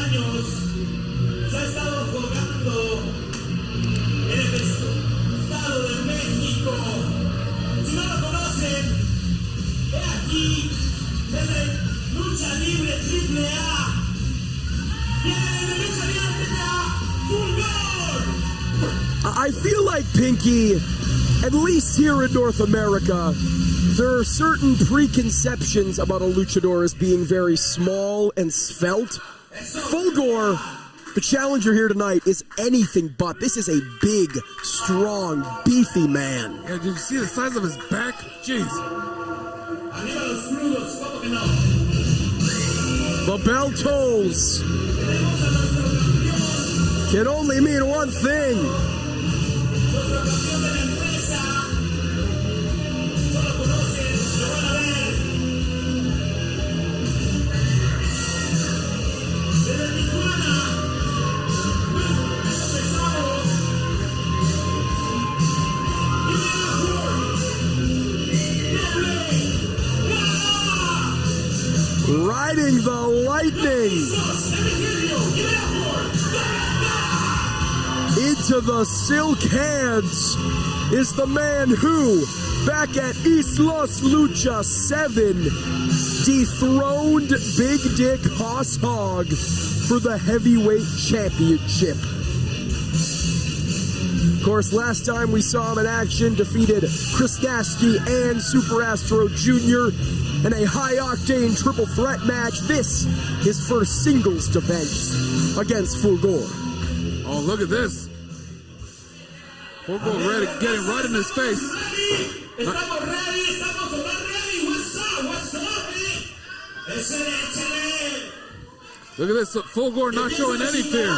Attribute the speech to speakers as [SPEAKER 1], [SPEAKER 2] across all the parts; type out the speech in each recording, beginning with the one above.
[SPEAKER 1] años se ha estado jugando en el estado de México. Si no lo conocen, he aquí desde Lucha Libre AAA. Viene desde Lucha Libre AAA, Fulgor.
[SPEAKER 2] I feel like, Pinky, at least here in North America, there are certain preconceptions about a luchador as being very small and svelte. Fulgor, the challenger here tonight, is anything but. This is a big, strong, beefy man.
[SPEAKER 3] Yeah, did you see the size of his back? Jeez.
[SPEAKER 2] The bell tolls. Can only mean one thing. Riding the lightning into the silk hands is the man who, back at Islas Lucha 7, dethroned Big Dick Hoss Hogg for the heavyweight championship. Of course, last time we saw him in action, defeated Chris Nasty and Super Astro Jr. in a high-octane triple threat match. This is first singles defense against Fulgor.
[SPEAKER 3] Oh, look at this. Fulgor ready, getting right in his face.
[SPEAKER 1] Estamos ready. What's up,
[SPEAKER 3] Look at this, Fulgor not showing any fear.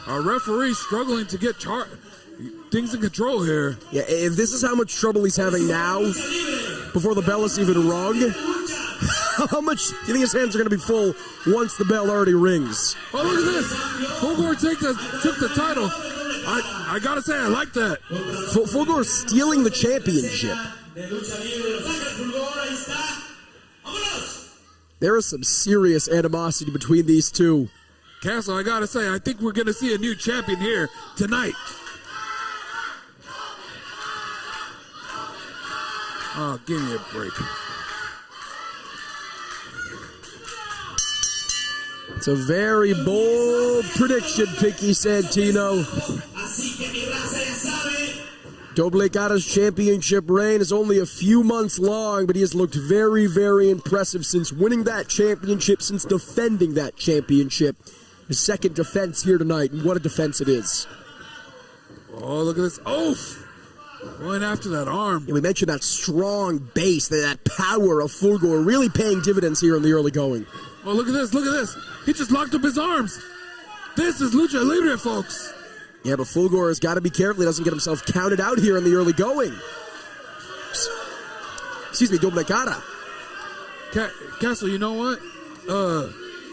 [SPEAKER 3] Our referee struggling to get things in control here.
[SPEAKER 2] Yeah, if this is how much trouble he's having now, before the bell is even rung, how much do you think his hands are going to be full once the bell already rings?
[SPEAKER 3] Oh, look at this. Fulgor took the title. I gotta say, I like that.
[SPEAKER 2] Fulgor stealing the championship. There is some serious animosity between these two.
[SPEAKER 3] Castle, I gotta say, I think we're gonna see a new champion here tonight. Oh, give me a break.
[SPEAKER 2] It's a very bold prediction, Pinky Santino. Doble Cara's championship reign is only a few months long, but he has looked very, very impressive since winning that championship, since defending that championship. His second defense here tonight, and what a defense it is.
[SPEAKER 3] Oh, look at this. Oof! Going after that arm.
[SPEAKER 2] And we mentioned that strong base, that power of Fulgor really paying dividends here in the early going.
[SPEAKER 3] Oh, look at this, look at this. He just locked up his arms. This is Lucha Libre, folks.
[SPEAKER 2] Yeah, but Fulgor has got to be careful he doesn't get himself counted out here in the early going. Excuse me, Doble Cara.
[SPEAKER 3] Castle, you know what?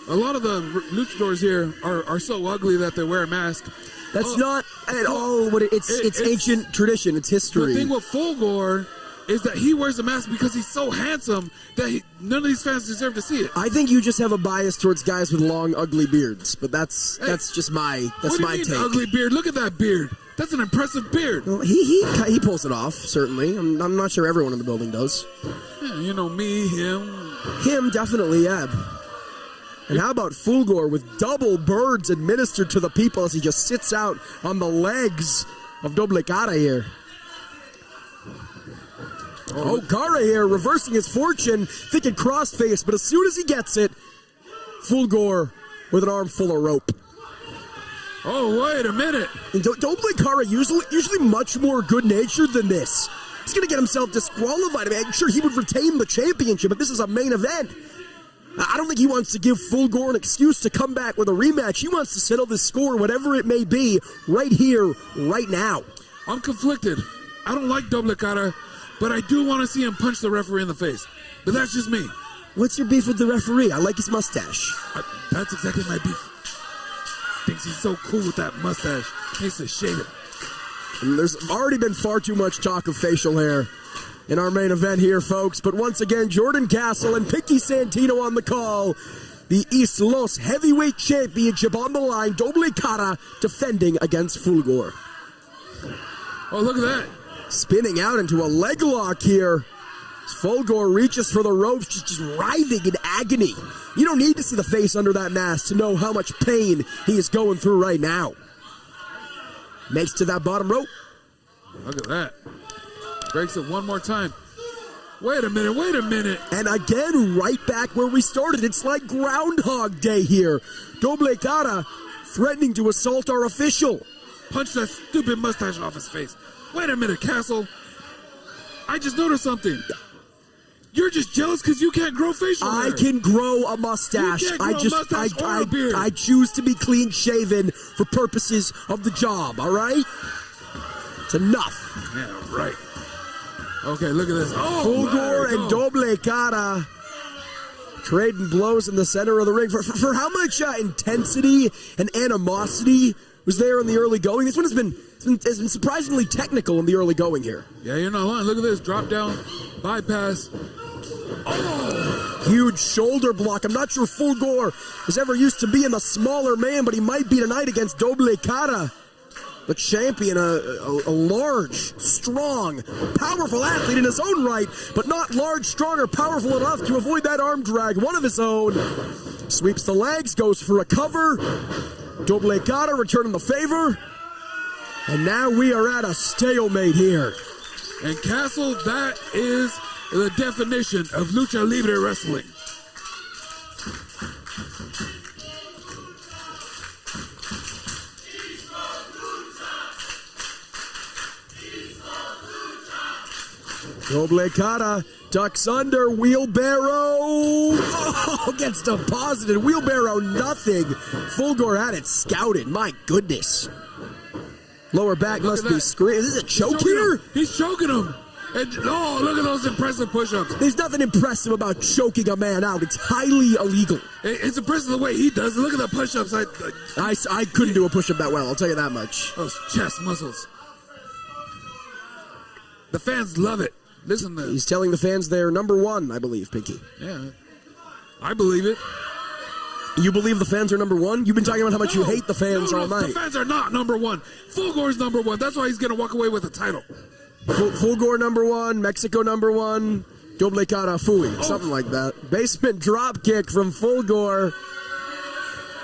[SPEAKER 3] A lot of the luchadors here are so ugly that they wear a mask.
[SPEAKER 2] That's not at all what it's ancient tradition. It's history.
[SPEAKER 3] The thing with Fulgor is that he wears a mask because he's so handsome that none of these fans deserve to see it.
[SPEAKER 2] I think you just have a bias towards guys with long, ugly beards, but that's just my take.
[SPEAKER 3] Ugly beard? Look at that beard. That's an impressive beard.
[SPEAKER 2] Well, he pulls it off. Certainly, I'm not sure everyone in the building does.
[SPEAKER 3] Yeah, you know, me, him
[SPEAKER 2] definitely, yeah. And how about Fulgor with double birds administered to the people as he just sits out on the legs of Doble Cara here. Oh, Cara here reversing his fortune, thinking crossface, but as soon as he gets it, Fulgor with an arm full of rope.
[SPEAKER 3] Oh, wait a minute.
[SPEAKER 2] And Doble Cara usually much more good-natured than this. He's going to get himself disqualified. I mean, I'm sure he would retain the championship, but this is a main event. I don't think he wants to give Fulgor an excuse to come back with a rematch. He wants to settle this score, whatever it may be, right here, right now.
[SPEAKER 3] I'm conflicted. I don't like Doble Cara, but I do want to see him punch the referee in the face. But that's just me.
[SPEAKER 2] What's your beef with the referee? I like his mustache.
[SPEAKER 3] That's exactly my beef. Thinks he's so cool with that mustache. Needs to shave it.
[SPEAKER 2] And there's already been far too much talk of facial hair in our main event here, folks. But once again, Jordan Castle and Pinky Santino on the call. The East Los Heavyweight Championship on the line. Doble Cara defending against Fulgor.
[SPEAKER 3] Oh, look at that.
[SPEAKER 2] Spinning out into a leg lock here. As Fulgor reaches for the ropes, just writhing in agony. You don't need to see the face under that mask to know how much pain he is going through right now. Makes to that bottom rope.
[SPEAKER 3] Look at that. Breaks it one more time. Wait a minute.
[SPEAKER 2] And again, right back where we started. It's like Groundhog Day here. Doble Cara threatening to assault our official.
[SPEAKER 3] Punch that stupid mustache off his face. Wait a minute, Castle. I just noticed something. You're just jealous because you can't grow facial hair.
[SPEAKER 2] I can grow a mustache.
[SPEAKER 3] You can't grow a mustache or a beard.
[SPEAKER 2] I choose to be clean shaven for purposes of the job, all right? It's enough.
[SPEAKER 3] Yeah, right. Okay, look at this. Oh,
[SPEAKER 2] Fulgor and Doble Cara trading blows in the center of the ring. For how much intensity and animosity was there in the early going? This one has been surprisingly technical in the early going here.
[SPEAKER 3] Yeah, you're not lying. Look at this. Drop down, bypass. Oh!
[SPEAKER 2] Huge shoulder block. I'm not sure Fulgor was ever used to being the smaller man, but he might be tonight against Doble Cara. The champion, a large, strong, powerful athlete in his own right, but not large, strong, or powerful enough to avoid that arm drag. One of his own. Sweeps the legs, goes for a cover. Doble Cara returning the favor. And now we are at a stalemate here.
[SPEAKER 3] And Castle, that is the definition of lucha libre wrestling.
[SPEAKER 2] Doble Cara ducks under, wheelbarrow. Oh, gets deposited. Wheelbarrow, nothing. Fulgor had it scouted. My goodness. Lower back must be screwed. Is this a choke here?
[SPEAKER 3] He's choking him. And, oh, look at those impressive push-ups.
[SPEAKER 2] There's nothing impressive about choking a man out. It's highly illegal.
[SPEAKER 3] It's impressive the way he does it. Look at the push-ups.
[SPEAKER 2] I couldn't do a push-up that well, I'll tell you that much.
[SPEAKER 3] Those chest muscles. The fans love it. Listen to this.
[SPEAKER 2] He's telling the fans they're number one, I believe, Pinky.
[SPEAKER 3] Yeah, I believe it.
[SPEAKER 2] You believe the fans are number one? You've been talking about how much you hate the fans all night.
[SPEAKER 3] The fans are not number one. Fulgor's number one. That's why he's going to walk away with the title.
[SPEAKER 2] Fulgor number one, Mexico number one, Doble Cara Fui, something like that. Basement drop kick from Fulgor.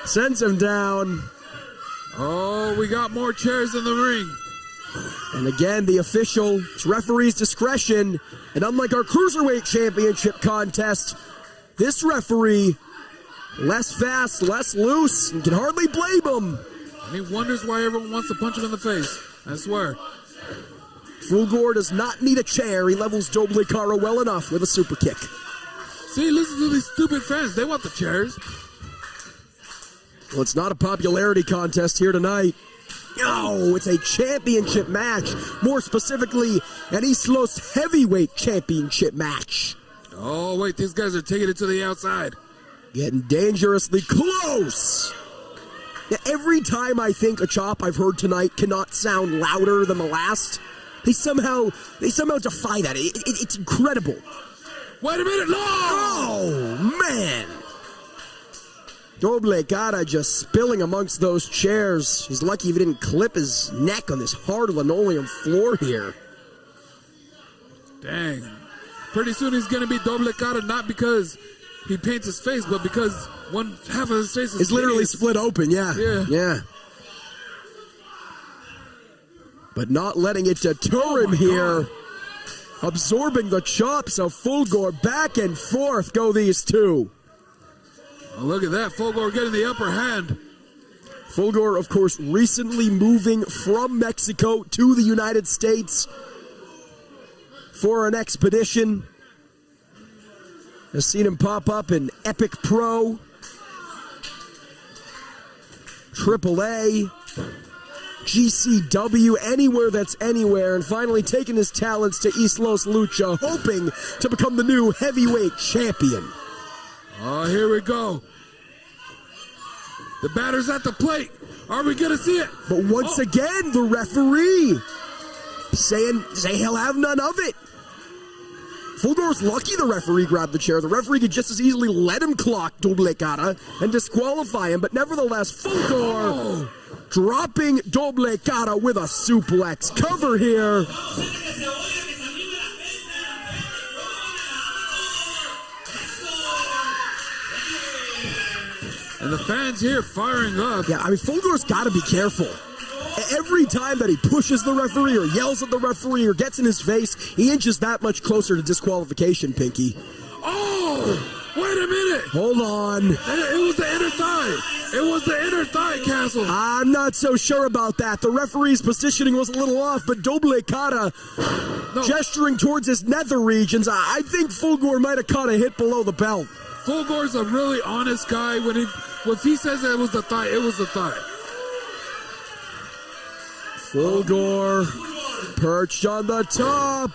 [SPEAKER 2] Sends him down.
[SPEAKER 3] Oh, we got more chairs in the ring.
[SPEAKER 2] And again, the official, it's referee's discretion. And unlike our Cruiserweight Championship contest, this referee, less fast, less loose, and can hardly blame him.
[SPEAKER 3] And he wonders why everyone wants to punch him in the face. I swear.
[SPEAKER 2] Fulgor does not need a chair. He levels Doble Cara well enough with a super kick.
[SPEAKER 3] See, listen to these stupid fans. They want the chairs.
[SPEAKER 2] Well, it's not a popularity contest here tonight. No, it's a championship match. More specifically, an East Los Heavyweight Championship match.
[SPEAKER 3] Oh, wait, these guys are taking it to the outside.
[SPEAKER 2] Getting dangerously close. Now, every time I think a chop I've heard tonight cannot sound louder than the last, they somehow defy that. It's incredible.
[SPEAKER 3] Wait a minute, no!
[SPEAKER 2] Oh, man. Doble Cara just spilling amongst those chairs. He's lucky if he didn't clip his neck on this hard linoleum floor here.
[SPEAKER 3] Dang. Pretty soon he's going to be Doble Cara, not because he paints his face, but because one half of his face is
[SPEAKER 2] literally split open, yeah. But not letting it deter him here. God. Absorbing the chops of Fulgor. Back and forth go these two.
[SPEAKER 3] Oh, look at that. Fulgor getting the upper hand.
[SPEAKER 2] Fulgor, of course, recently moving from Mexico to the United States for an expedition. Has seen him pop up in Epic Pro, AAA, GCW, anywhere that's anywhere, and finally taking his talents to East Los Lucha, hoping to become the new heavyweight champion.
[SPEAKER 3] here we go. The batter's at the plate. Are we going to see it?
[SPEAKER 2] But once again, the referee saying he'll have none of it. Fulgor's lucky the referee grabbed the chair. The referee could just as easily let him clock Doble Cara and disqualify him. But nevertheless, Fulgor dropping Doble Cara with a suplex cover here.
[SPEAKER 3] And the fans here firing up.
[SPEAKER 2] Yeah, I mean, Fulgor's got to be careful. Every time that he pushes the referee or yells at the referee or gets in his face, he inches that much closer to disqualification, Pinky.
[SPEAKER 3] Oh, wait a minute.
[SPEAKER 2] Hold on.
[SPEAKER 3] It was the inner thigh. It was the inner thigh, Castle.
[SPEAKER 2] I'm not so sure about that. The referee's positioning was a little off, but Doble Cara gesturing towards his nether regions. I think Fulgor might have caught a hit below the belt.
[SPEAKER 3] Fulgor's a really honest guy. If he says that it was the thigh, it was the thigh.
[SPEAKER 2] Fulgor perched on the top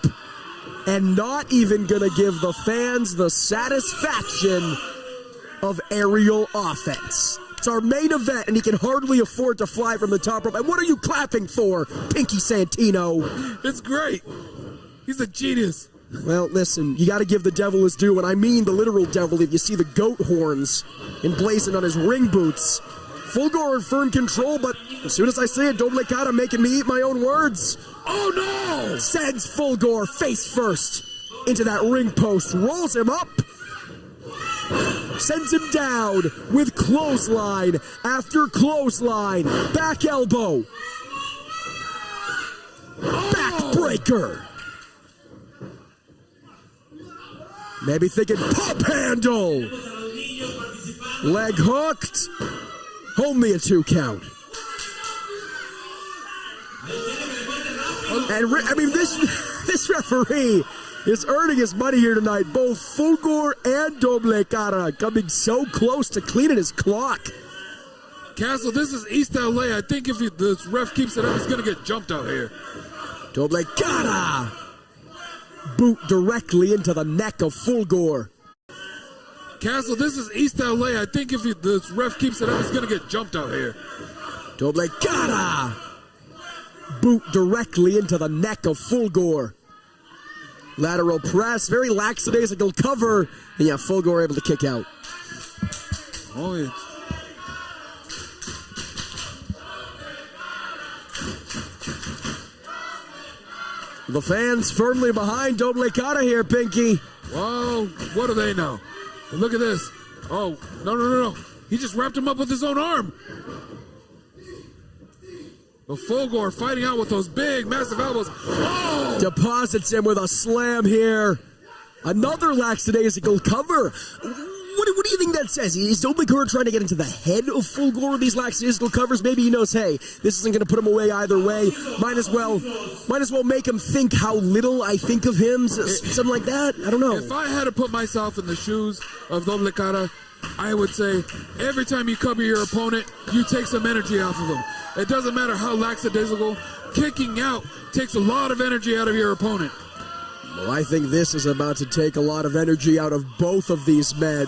[SPEAKER 2] and not even gonna give the fans the satisfaction of aerial offense. It's our main event and he can hardly afford to fly from the top rope. And what are you clapping for, Pinky Santino?
[SPEAKER 3] It's great. He's a genius.
[SPEAKER 2] Well, listen, you gotta give the devil his due, and I mean the literal devil if you see the goat horns emblazoned on his ring boots. Fulgor in firm control, but as soon as I say it, Doble Cara making me eat my own words.
[SPEAKER 3] Oh no!
[SPEAKER 2] Sends Fulgor face first into that ring post, rolls him up, sends him down with clothesline after clothesline, back elbow, backbreaker. Maybe thinking pop handle, leg hooked. Only a 2 count. And I mean, this referee is earning his money here tonight. Both Fulgor and Doble Cara coming so close to cleaning his clock.
[SPEAKER 3] Castle, this is East LA. I think if this ref keeps it up, he's going to get jumped out here.
[SPEAKER 2] Doble Cara. Boot directly into the neck of Fulgor.
[SPEAKER 3] Castle, this is East LA. I think if this ref keeps it up, he's going to get jumped out here.
[SPEAKER 2] Doble Cara. Boot directly into the neck of Fulgor. Lateral press, very lackadaisical cover. And yeah, Fulgor able to kick out.
[SPEAKER 3] Oh, yeah.
[SPEAKER 2] The fans firmly behind Doble Cara here, Pinky.
[SPEAKER 3] Well, what do they know? Look at this. Oh, no. He just wrapped him up with his own arm. The Fulgor fighting out with those big, massive elbows. Oh!
[SPEAKER 2] Deposits him with a slam here. Another lackadaisical cover. What do you think that says? Is Doble Cara trying to get into the head of Fulgor with these lackadaisical covers? Maybe he knows, hey, this isn't going to put him away either way. Might as well make him think how little I think of him. Something like that. I don't know.
[SPEAKER 3] If I had to put myself in the shoes of Doble Cara, I would say every time you cover your opponent, you take some energy off of him. It doesn't matter how lackadaisical. Kicking out takes a lot of energy out of your opponent.
[SPEAKER 2] Well, I think this is about to take a lot of energy out of both of these men.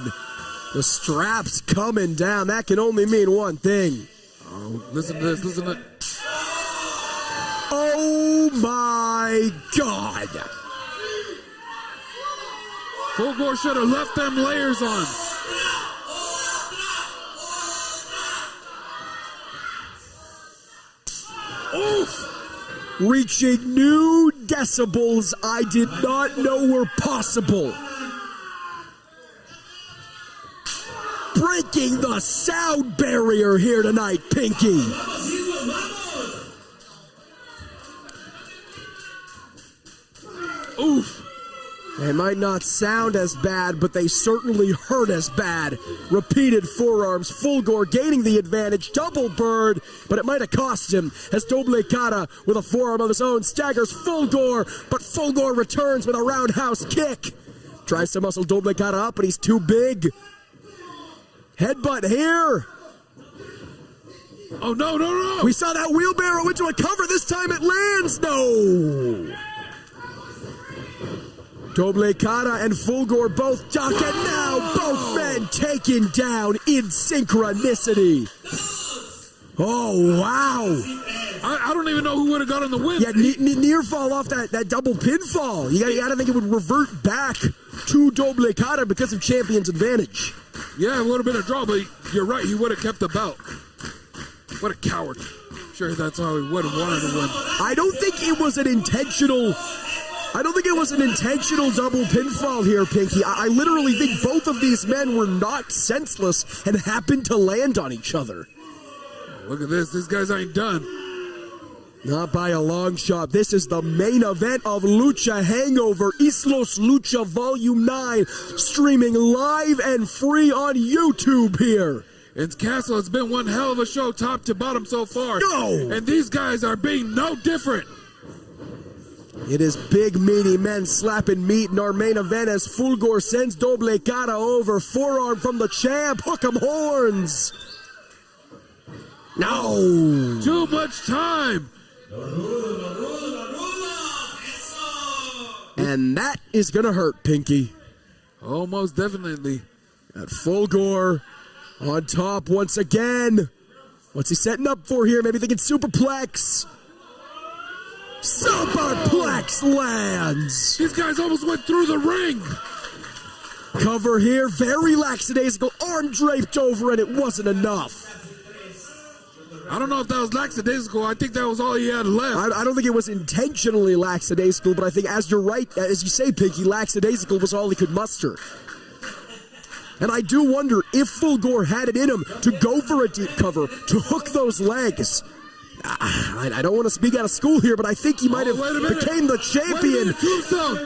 [SPEAKER 2] The straps coming down. That can only mean one thing.
[SPEAKER 3] Oh, listen to this. Listen to this.
[SPEAKER 2] Oh, my God.
[SPEAKER 3] Fulgor should have left them layers on. Oof.
[SPEAKER 2] Reaching new decibels I did not know were possible. Breaking the sound barrier here tonight, Pinky.
[SPEAKER 3] Oof.
[SPEAKER 2] They might not sound as bad, but they certainly hurt as bad. Repeated forearms, Fulgor gaining the advantage, double bird, but it might have cost him as Doble Cara with a forearm of his own staggers Fulgor, but Fulgor returns with a roundhouse kick. Tries to muscle Doble Cara up, but he's too big. Headbutt here.
[SPEAKER 3] Oh, no.
[SPEAKER 2] We saw that wheelbarrow into a cover. This time it lands. No. Doble Cara and Fulgor both duck, and now both men taken down in synchronicity. Oh, wow.
[SPEAKER 3] I don't even know who would have gotten the win.
[SPEAKER 2] Yeah, near fall off that double pinfall. You gotta think it would revert back to Doble Cara because of champion's advantage.
[SPEAKER 3] Yeah, it would have been a draw, but you're right. He would have kept the belt. What a coward. Sure, that's how he would have wanted to win.
[SPEAKER 2] I don't think it was an intentional double pinfall here, Pinky. I literally think both of these men were knocked senseless and happened to land on each other.
[SPEAKER 3] Look at this. These guys ain't done.
[SPEAKER 2] Not by a long shot. This is the main event of Lucha Hangover, Islos Lucha Volume 9, streaming live and free on YouTube here.
[SPEAKER 3] In Castle, it's been one hell of a show, top to bottom so far.
[SPEAKER 2] No!
[SPEAKER 3] And these guys are being no different.
[SPEAKER 2] It is big, meaty men slapping meat in our main event as Fulgor sends Doble Cara over. Forearm from the champ. Hook 'em horns. No!
[SPEAKER 3] Too much time.
[SPEAKER 2] And that is going to hurt, Pinky.
[SPEAKER 3] Oh, most definitely.
[SPEAKER 2] At Fulgor on top once again. What's he setting up for here? Maybe thinking superplex. Superplex lands.
[SPEAKER 3] These guys almost went through the ring.
[SPEAKER 2] Cover here, very lackadaisical, arm draped over, and it wasn't enough.
[SPEAKER 3] I don't know if that was lackadaisical. I think that was all he had left.
[SPEAKER 2] I don't think it was intentionally lackadaisical, but I think, as you're right, as you say, Pinky, lackadaisical was all he could muster. And I do wonder if Fulgor had it in him to go for a deep cover, to hook those legs. I don't want to speak out of school here, but I think he might have became the champion.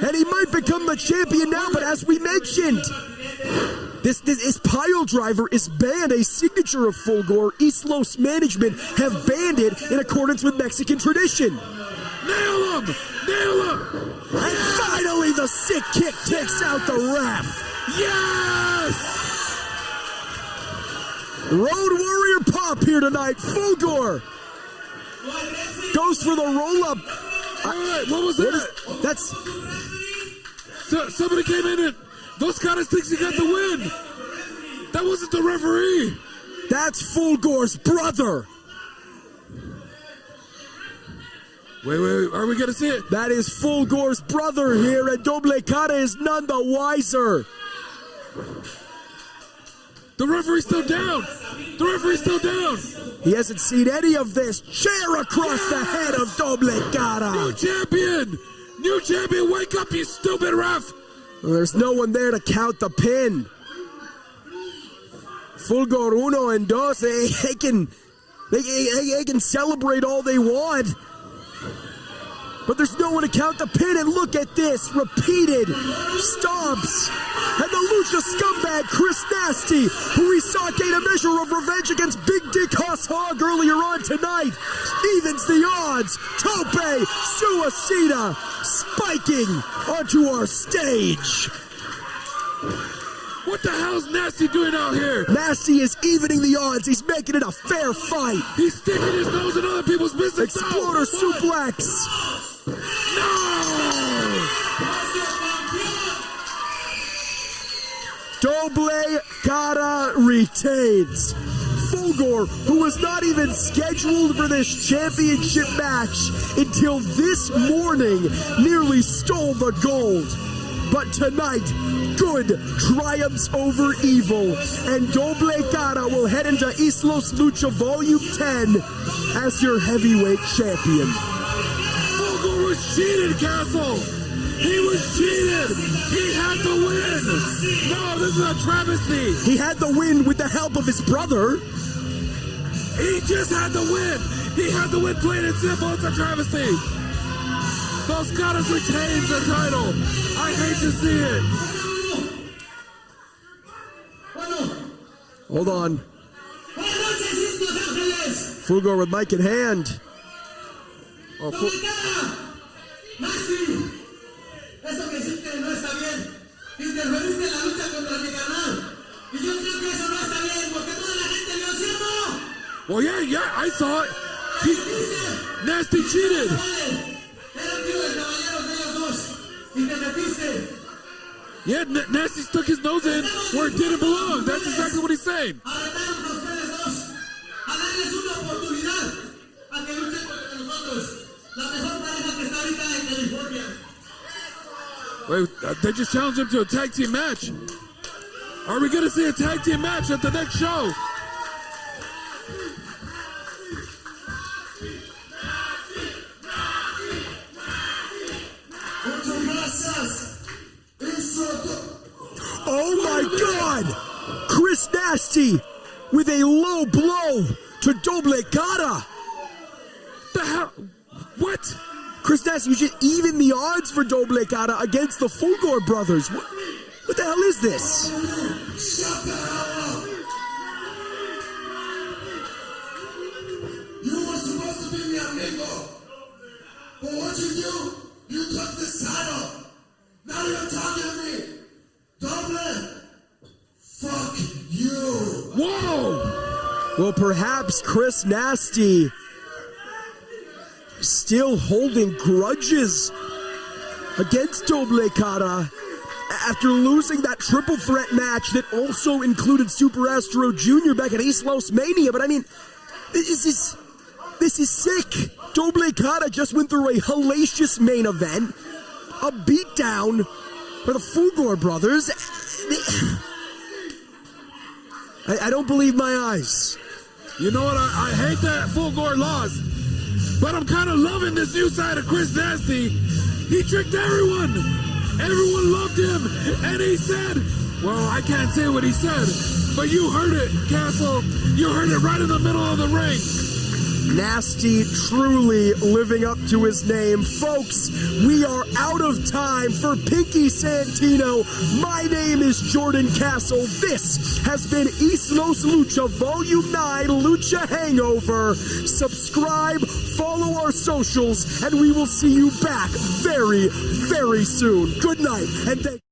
[SPEAKER 2] And he might become the champion now, but as we mentioned, this pile driver is banned, a signature of Fulgor. Islos management have banned it in accordance with Mexican tradition.
[SPEAKER 3] Nail him! Nail him!
[SPEAKER 2] And finally the sick kick takes out the ref.
[SPEAKER 3] Yes!
[SPEAKER 2] Road Warrior pop here tonight. Fulgor goes for the roll-up.
[SPEAKER 3] What was that?
[SPEAKER 2] That's...
[SPEAKER 3] Somebody came in and Dos Caras thinks he got the win. That wasn't the referee.
[SPEAKER 2] That's Fulgor's brother.
[SPEAKER 3] Wait, are we gonna see it?
[SPEAKER 2] That is Fulgor's brother here, and Doble Cara is none the wiser.
[SPEAKER 3] The referee's still down. The referee's still down.
[SPEAKER 2] He hasn't seen any of this. Chair across the head of Doble Cara.
[SPEAKER 3] New champion! New champion, wake up, you stupid ref!
[SPEAKER 2] Well, there's no one there to count the pin. Fulgor uno and dos, they can celebrate all they want. But there's no one to count the pin, and look at this. Repeated stomps. And the Lucha scumbag, Chris Nasty, who we saw gain a measure of revenge against Big Dick Hoss Hogg earlier on tonight, evens the odds. Tope Suicida spiking onto our stage.
[SPEAKER 3] What the hell's Nasty doing out here?
[SPEAKER 2] Nasty is evening the odds. He's making it a fair fight.
[SPEAKER 3] He's sticking his nose in other people's business.
[SPEAKER 2] Exploder suplex.
[SPEAKER 3] No!
[SPEAKER 2] Doble Cara retains. Fulgor, who was not even scheduled for this championship match until this morning, nearly stole the gold. But tonight, good triumphs over evil, and Doble Cara will head into Islos Lucha Volume 10 as your heavyweight champion.
[SPEAKER 3] Fulgor was cheated, Castle! He was cheated! He had the win! No, this is a travesty!
[SPEAKER 2] He had the win with the help of his brother.
[SPEAKER 3] He just had the win! He had the win, plain and simple. It's a travesty! Dos Caras retains the title! I hate to see it!
[SPEAKER 2] Hold on. Fulgor with mic in hand.
[SPEAKER 1] Oh, eso que hiciste no está bien. Interferiste en la lucha contra mi canal. Y yo creo que eso no está bien, porque toda la gente vio, ¿sí o no?
[SPEAKER 3] Well, yeah, I saw it. Nasty cheated.
[SPEAKER 1] Era tío del caballero de ellos dos. Y te metiste
[SPEAKER 3] Yeah, Nasty stuck his nose in where it didn't belong. That's exactly what he's saying.
[SPEAKER 1] A retarnos a ustedes dos, a darles una oportunidad a que luchen contra nosotros, la mejor pareja que está ahorita en California.
[SPEAKER 3] Wait, they just challenged him to a tag team match. Are we going to see a tag team match at the next show?
[SPEAKER 2] Oh my God! Chris Nasty with a low blow to Doble Cara.
[SPEAKER 3] The hell? What?
[SPEAKER 2] Chris Nasty, you should even the odds for Doble Cara against the Fulgor brothers. What the hell is this?
[SPEAKER 1] Shut the hell up! You were supposed to be mi amigo, but what you do? You took this title. Now you're talking to me. Doble, fuck you.
[SPEAKER 3] Whoa!
[SPEAKER 2] Well, perhaps Chris Nasty still holding grudges against Doble Cara after losing that triple threat match that also included Super Astro Jr. back at East Los Mania. But I mean, this is sick. Doble Cara just went through a hellacious main event, a beatdown for the Fulgor brothers. I don't believe my eyes.
[SPEAKER 3] You know what? I hate that Fulgor lost, but I'm kind of loving this new side of Chris Nasty. He tricked everyone. Everyone loved him, and he said, well, I can't say what he said, but you heard it, Castle. You heard it right in the middle of the ring.
[SPEAKER 2] Nasty truly living up to his name. Folks, we are out of time. For Pinky Santino, my name is Jordan Castle. This has been East Los Lucha Volume 9 Lucha Hangover. Subscribe, follow our socials, and we will see you back very, very soon. Good night, and thank you.